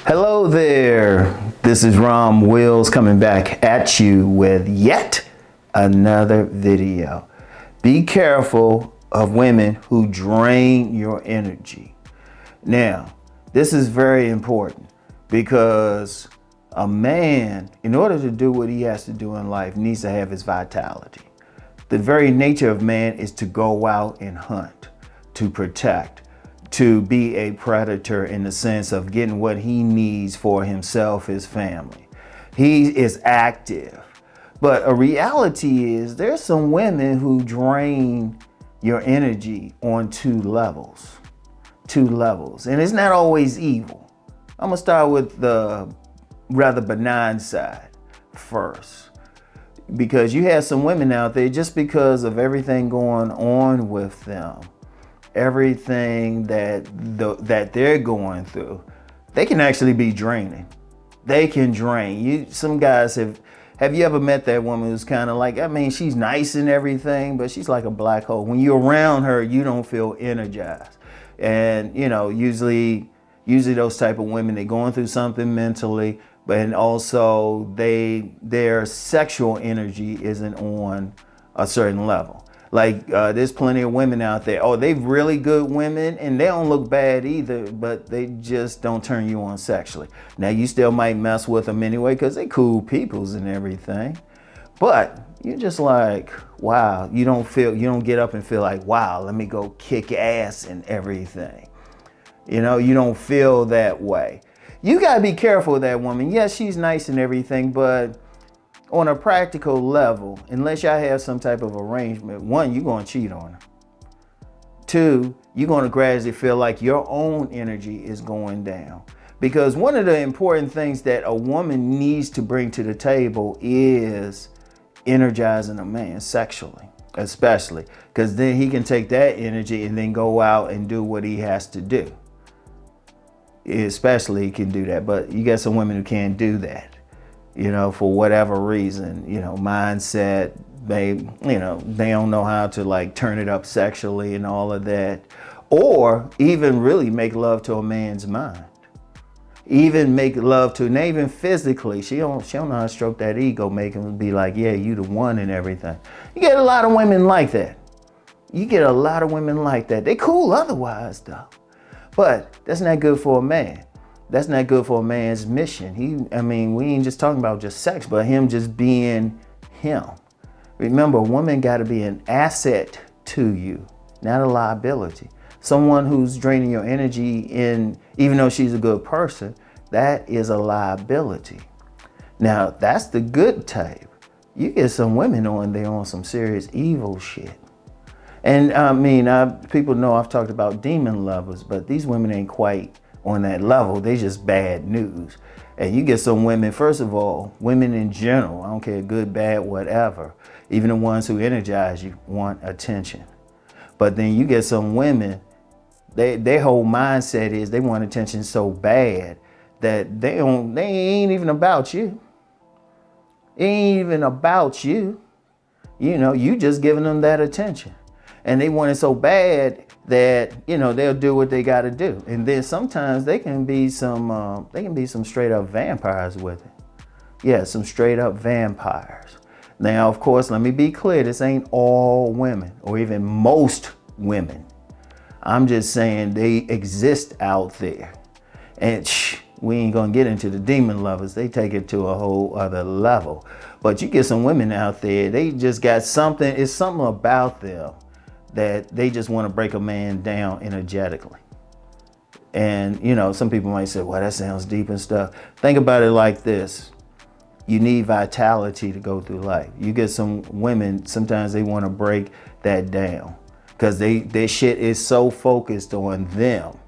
Hello there, this is Rom Wills coming back at you with yet another video. Be careful of women who drain your energy. Now, this is very important because a man, in order to do what he has to do in life, needs to have his vitality. The very nature of man is to go out and hunt, to protect, to be a predator in the sense of getting what he needs for himself, his family. He is active. But a reality is there's some women who drain your energy on two levels. And it's not always evil. I'm gonna start with the rather benign side first. Because you have some women out there, just because of everything going on with them, everything that they're going through, they can actually be draining. They can drain you. Some guys have you ever met that woman who's kind of like, I mean, she's nice and everything, but she's like a black hole. When you're around her, you don't feel energized. And you know, usually those type of women, they're going through something mentally, but also their sexual energy isn't on a certain level. Like there's plenty of women out there. Oh, they're really good women and they don't look bad either, but they just don't turn you on sexually. Now you still might mess with them anyway because they cool peoples and everything. But you're just like, wow, you don't get up and feel like, wow, let me go kick ass and everything. You know, you don't feel that way. You gotta be careful with that woman. Yes, she's nice and everything, but on a practical level, unless y'all have some type of arrangement, one, you're gonna cheat on her. Two, you're gonna gradually feel like your own energy is going down. Because one of the important things that a woman needs to bring to the table is energizing a man sexually, especially. Because then he can take that energy and then go out and do what he has to do. Especially he can do that, but you got some women who can't do that. You know, for whatever reason, you know, mindset, they don't know how to like turn it up sexually and all of that, or even really make love to a man's mind. Even make love to, not even physically. She don't know how to stroke that ego, make him be like, yeah, you the one and everything. You get a lot of women like that. They cool otherwise though, but that's not good for a man. That's not good for a man's mission. We ain't just talking about just sex, but him just being him. Remember, a woman got to be an asset to you, not a liability. Someone who's draining your energy, even though she's a good person, that is a liability. Now, that's the good type. You get some women on there on some serious evil shit. And people know I've talked about demon lovers, but these women ain't quite on that level. They just bad news. And you get some women, first of all, women in general, I don't care, good, bad, whatever, even the ones who energize you want attention. But then you get some women, their whole mindset is they want attention so bad that they ain't even about you. It ain't even about you. You know, you just giving them that attention. And they want it so bad that, you know, they'll do what they got to do. And then sometimes they can be some straight up vampires with it. Yeah, some straight up vampires. Now, of course, let me be clear. This ain't all women or even most women. I'm just saying they exist out there. And we ain't going to get into the demon lovers. They take it to a whole other level. But you get some women out there, they just got something. It's something about them that they just want to break a man down energetically. And, you know, some people might say, well, that sounds deep and stuff. Think about it like this. You need vitality to go through life. You get some women, sometimes they want to break that down because their shit is so focused on them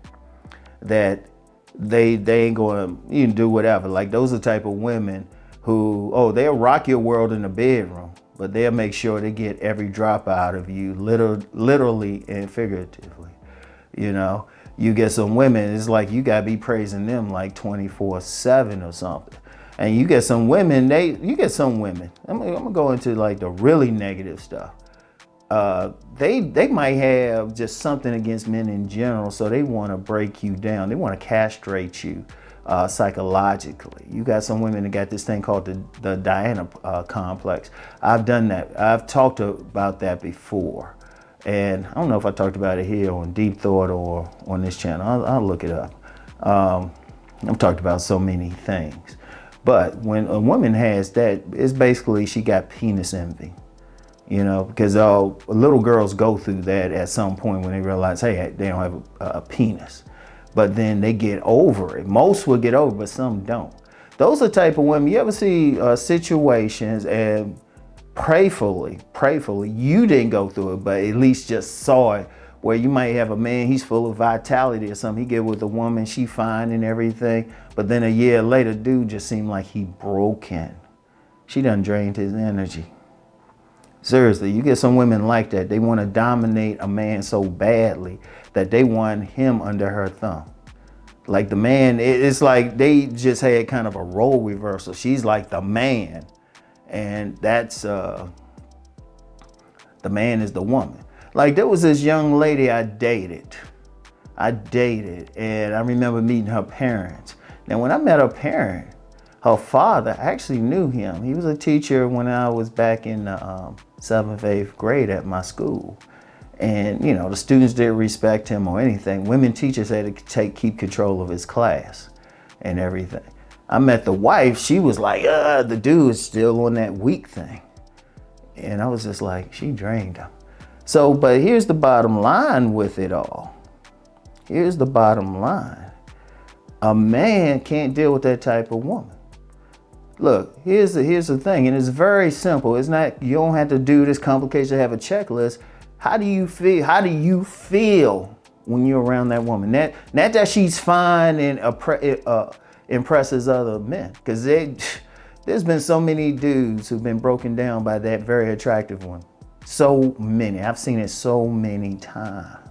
that they ain't going to, you can do whatever. Like those are the type of women who, they'll rock your world in the bedroom, but they'll make sure they get every drop out of you, literally and figuratively. You know, you get some women, it's like you gotta be praising them like 24/7 or something. And you get some women, I'm gonna go into like the really negative stuff. They might have just something against men in general, so they want to break you down. They want to castrate you psychologically. You got some women that got this thing called the Diana complex. I've done that. I've talked about that before. And I don't know if I talked about it here on Deep Thought or on this channel. I'll look it up. I've talked about so many things. But when a woman has that, it's basically she got penis envy. You know, because little girls go through that at some point when they realize, hey, they don't have a penis. But then they get over it. Most will get over, but some don't. Those are the type of women, you ever see situations and prayfully, you didn't go through it, but at least just saw it, where you might have a man, he's full of vitality or something. He get with a woman, she fine and everything. But then a year later, dude just seemed like he broken. She done drained his energy. Seriously, you get some women like that. They want to dominate a man so badly that they want him under her thumb. Like the man, it's like they just had kind of a role reversal. She's like the man, and that's the man is the woman. Like there was this young lady I dated, and I remember meeting her parents. Now when I met her parent, her father, I actually knew him. He was a teacher when I was back in the 7th, 8th grade at my school. And, you know, the students didn't respect him or anything. Women teachers had to keep control of his class and everything. I met the wife. She was like, the dude is still on that weak thing. And I was just like, she drained him. So, but here's the bottom line with it all. Here's the bottom line. A man can't deal with that type of woman. Look, here's the thing, and it's very simple. It's not, you don't have to do this complicated, have a checklist. How do you feel? How do you feel when you're around that woman? Not that she's fine and impresses other men, because there's been so many dudes who've been broken down by that very attractive one. So many. I've seen it so many times.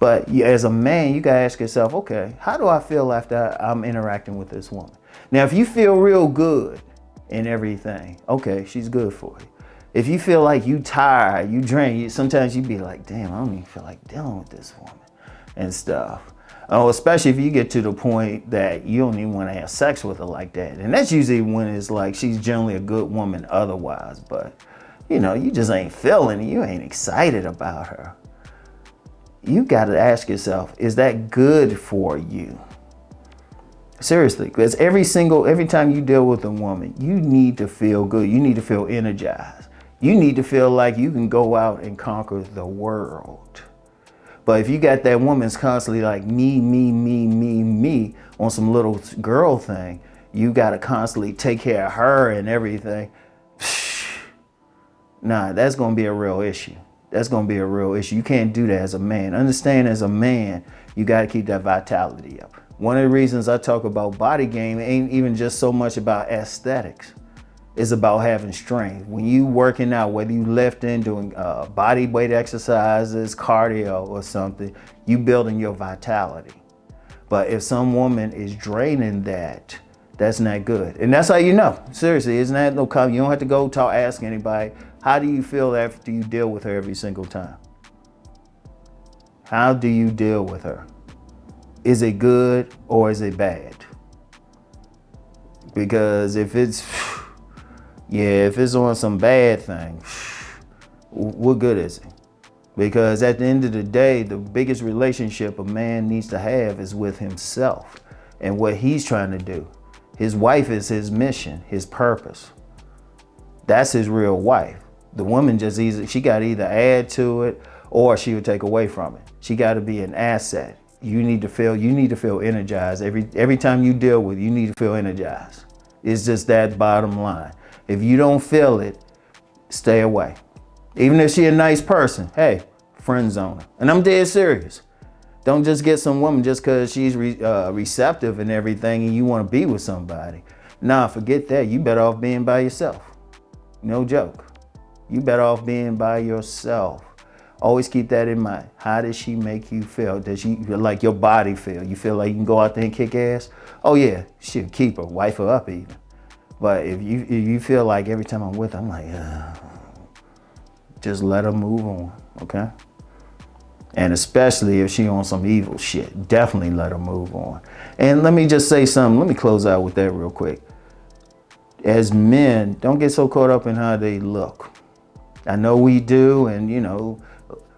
But as a man, you gotta ask yourself, okay, how do I feel after I'm interacting with this woman? Now, if you feel real good and everything, okay, she's good for you. If you feel like you tired, you drained, sometimes you be like, damn, I don't even feel like dealing with this woman and stuff. Oh, especially if you get to the point that you don't even want to have sex with her like that. And that's usually when it's like she's generally a good woman otherwise, but you know, you just ain't feeling it, you ain't excited about her. You got to ask yourself, is that good for you? Seriously, because every time you deal with a woman, you need to feel good. You need to feel energized. You need to feel like you can go out and conquer the world. But if you got that woman's constantly like me on some little girl thing, you got to constantly take care of her and everything. Nah, that's going to be a real issue. That's going to be a real issue. You can't do that as a man. Understand, as a man, you got to keep that vitality up. One of the reasons I talk about body game ain't even just so much about aesthetics. It's about having strength. When you working out, whether you lifting, doing body weight exercises, cardio or something, you building your vitality. But if some woman is draining that, that's not good. And that's how you know. Seriously, it's not no comment. You don't have to go ask anybody. How do you feel after you deal with her every single time? How do you deal with her? Is it good or is it bad? Because if it's on some bad thing, what good is it? Because at the end of the day, the biggest relationship a man needs to have is with himself and what he's trying to do. His wife is his mission, his purpose. That's his real wife. The woman she got to either add to it or she would take away from it. She got to be an asset. You need to feel energized. Every time you deal with, you need to feel energized. It's just that bottom line. If you don't feel it, stay away. Even if she a nice person, hey, friend zone her. And I'm dead serious. Don't just get some woman just because she's receptive and everything and you want to be with somebody. Nah, forget that. You better off being by yourself. No joke. You better off being by yourself. Always keep that in mind. How does she make you feel? Does she like your body feel? You feel like you can go out there and kick ass? Oh yeah, shit, keep her, wife her up even. But if you feel like every time I'm with her, I'm like, just let her move on, okay? And especially if she on some evil shit, definitely let her move on. And let me just say something. Let me close out with that real quick. As men, don't get so caught up in how they look. I know we do, and you know,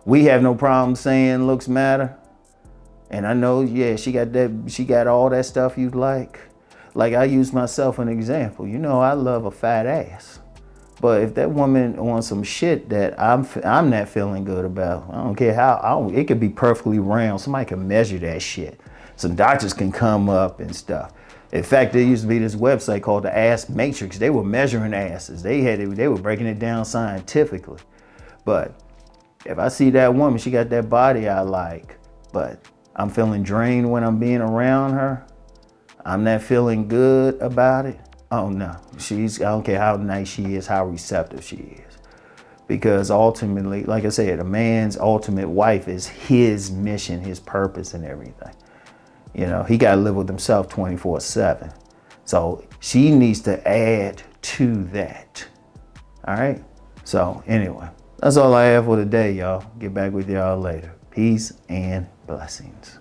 we have no problem saying looks matter. And I know, yeah, she got all that stuff you'd like. Like I use myself an example. You know, I love a fat ass. But if that woman wants some shit that I'm not feeling good about, I don't care how, it could be perfectly round. Somebody can measure that shit. Some doctors can come up and stuff. In fact, there used to be this website called the Ass Matrix. They were measuring asses. They were breaking it down scientifically. But if I see that woman, she got that body I like, but I'm feeling drained when I'm being around her, I'm not feeling good about it. Oh no, I don't care how nice she is, how receptive she is. Because ultimately, like I said, a man's ultimate wife is his mission, his purpose and everything. You know, he got to live with himself 24/7. So she needs to add to that. All right. So anyway, that's all I have for today, y'all. Get back with y'all later. Peace and blessings.